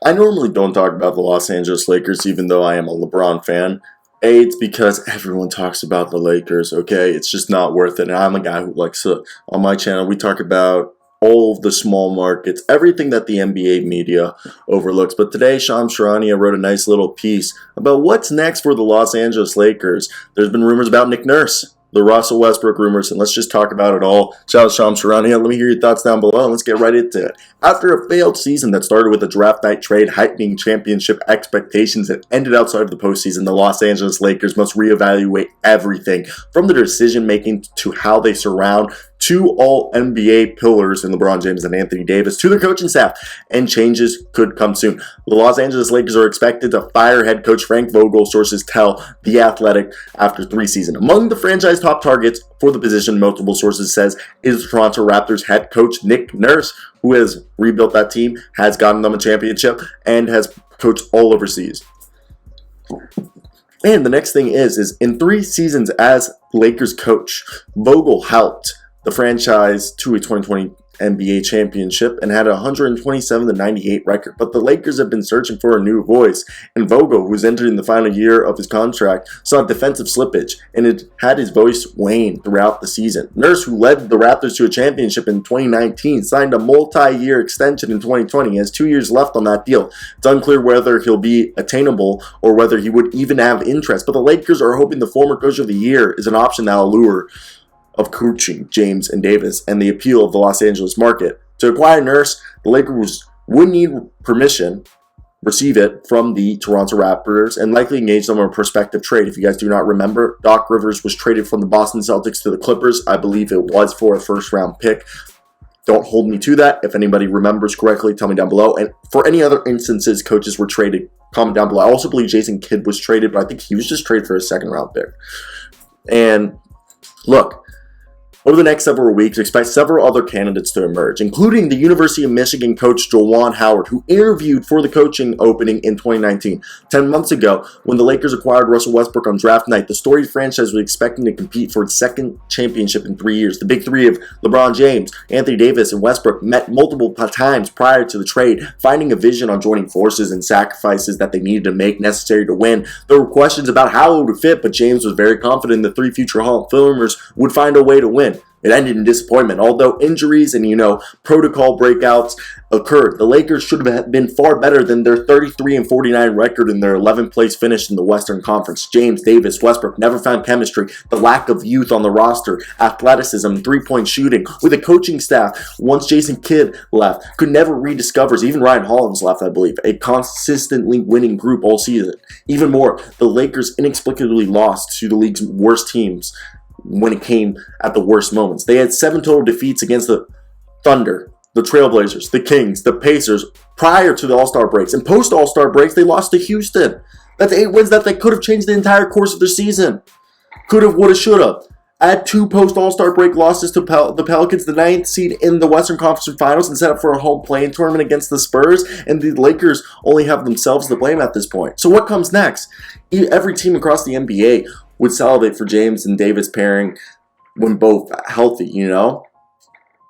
I normally don't talk about the Los Angeles Lakers, even though I am a LeBron fan. It's because everyone talks about the Lakers, okay? It's just not worth it. And I'm a guy who likes to, on my channel, we talk about all of the small markets, everything that the NBA media overlooks. But today, Shams Charania wrote a nice little piece about what's next for the Los Angeles Lakers. There's been rumors about Nick Nurse, the Russell Westbrook rumors, and let's just talk about it all. Shout out Shams Charania. Let me hear your thoughts down below, and let's get right into it. After a failed season that started with a draft night trade heightening championship expectations and ended outside of the postseason, the Los Angeles Lakers must reevaluate everything, from their decision-making to how they surround two all-NBA pillars in LeBron James and Anthony Davis to their coaching staff, and changes could come soon. The Los Angeles Lakers are expected to fire head coach Frank Vogel, sources tell The Athletic, after 3 seasons. Among the franchise top targets for the position, multiple sources says, is Toronto Raptors head coach Nick Nurse, who has rebuilt that team, has gotten them a championship, and has coached all overseas. And the next thing is in 3 seasons as Lakers coach, Vogel helped the franchise to a 2020 NBA championship and had a 127-98 record. But the Lakers have been searching for a new voice, and Vogel, who's entering the final year of his contract, saw defensive slippage, and it had his voice wane throughout the season. Nurse, who led the Raptors to a championship in 2019, signed a multi-year extension in 2020. He has 2 years left on that deal. It's unclear whether he'll be attainable or whether he would even have interest, but the Lakers are hoping the former coach of the year is an option that'll lure of coaching James and Davis and the appeal of the Los Angeles market. To acquire Nurse, the Lakers would need permission, receive it from the Toronto Raptors, and likely engage them in a prospective trade. If you guys do not remember, Doc Rivers was traded from the Boston Celtics to the Clippers. I believe it was for a first-round pick. Don't hold me to that. If anybody remembers correctly, tell me down below. And for any other instances coaches were traded, comment down below. I also believe Jason Kidd was traded, but I think he was just traded for a second-round pick. And look, over the next several weeks, expect several other candidates to emerge, including the University of Michigan coach Juwan Howard, who interviewed for the coaching opening in 2019. 10 months ago, when the Lakers acquired Russell Westbrook on draft night, the storied franchise was expecting to compete for its second championship in 3 years. The big three of LeBron James, Anthony Davis, and Westbrook met multiple times prior to the trade, finding a vision on joining forces and sacrifices that they needed to make necessary to win. There were questions about how it would fit, but James was very confident the 3 future Hall of Famers would find a way to win. It ended in disappointment. Although injuries and, protocol breakouts occurred, the Lakers should have been far better than their 33-49 record in their 11th place finish in the Western Conference. James, Davis, Westbrook never found chemistry. The lack of youth on the roster, athleticism, three-point shooting, with a coaching staff, once Jason Kidd left, could never rediscover. Even Ryan Hollins left, I believe. A consistently winning group all season. Even more, the Lakers inexplicably lost to the league's worst teams when it came at the worst moments. They had 7 total defeats against the Thunder, the Trailblazers, the Kings, the Pacers prior to the All-Star breaks. And post-All-Star breaks, they lost to Houston. That's 8 wins that they could have changed the entire course of their season. Could have, would have, should have. Add 2 post-All-Star break losses to the Pelicans, the 9th seed in the Western Conference Finals, and set up for a home play-in tournament against the Spurs, and the Lakers only have themselves to blame at this point. So what comes next? Every team across the NBA would salivate for James and Davis pairing when both healthy,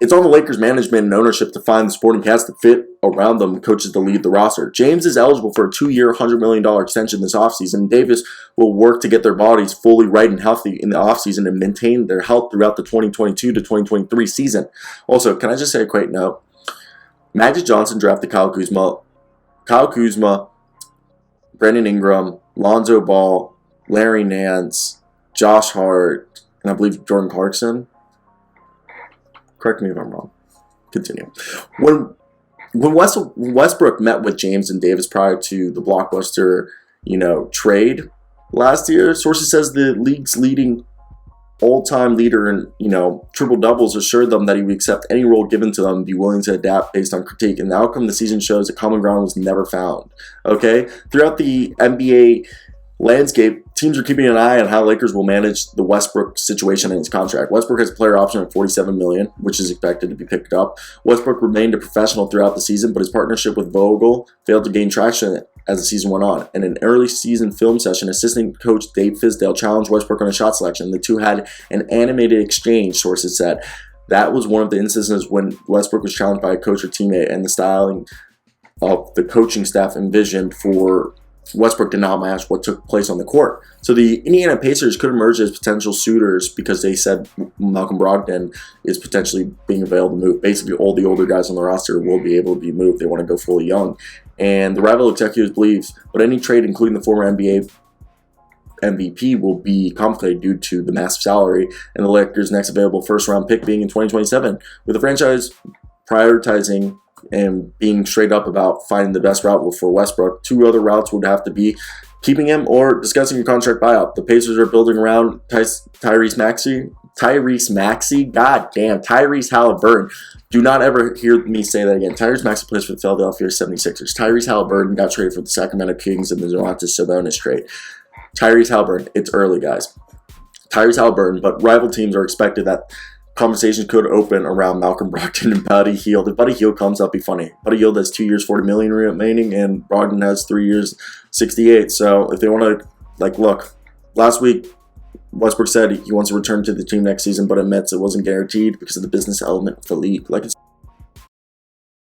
It's on the Lakers management and ownership to find the supporting cast to fit around them, the coaches to lead the roster. James is eligible for a 2-year, $100 million extension this offseason. Davis will work to get their bodies fully right and healthy in the offseason and maintain their health throughout the 2022 to 2023 season. Also, can I just say a quick note? Magic Johnson drafted Kyle Kuzma, Brandon Ingram, Lonzo Ball, Larry Nance, Josh Hart, and I believe Jordan Clarkson. Correct me if I'm wrong. Continue. When Westbrook met with James and Davis prior to the blockbuster, trade last year, sources says the league's leading all-time leader in, triple-doubles assured them that he would accept any role given to them and be willing to adapt based on critique. And the outcome of the season shows that common ground was never found. Okay? Throughout the NBA landscape, teams are keeping an eye on how Lakers will manage the Westbrook situation in his contract. Westbrook has a player option of $47 million, which is expected to be picked up. Westbrook remained a professional throughout the season, but his partnership with Vogel failed to gain traction as the season went on. In an early season film session, assistant coach Dave Fizdale challenged Westbrook on a shot selection. The two had an animated exchange, sources said. That was one of the instances when Westbrook was challenged by a coach or teammate, and the styling of the coaching staff envisioned for Westbrook did not match what took place on the court. So the Indiana Pacers could emerge as potential suitors because they said Malcolm Brogdon is potentially being available to move. Basically, all the older guys on the roster will be able to be moved. They want to go fully young. And the rival executives believe, but any trade, including the former NBA MVP, will be complicated due to the massive salary and the Lakers' next available first-round pick being in 2027. With the franchise prioritizing and being straight up about finding the best route for Westbrook, two other routes would have to be keeping him or discussing a contract buyout. The Pacers are building around Tyrese Halliburton. Do not ever hear me say that again. Tyrese Maxey plays for the Philadelphia 76ers. Tyrese Halliburton got traded for the Sacramento Kings in the Domantas Sabonis trade. Tyrese Halliburton, it's early, guys. Tyrese Halliburton, but rival teams are expected that conversations could open around Malcolm Brogdon and Buddy Hield. If Buddy Hield comes up, be funny. Buddy Hield has 2 years, $40 million remaining, and Brogdon has 3 years, $68. So if they want to, look, last week Westbrook said he wants to return to the team next season, but admits it wasn't guaranteed because of the business element of the league.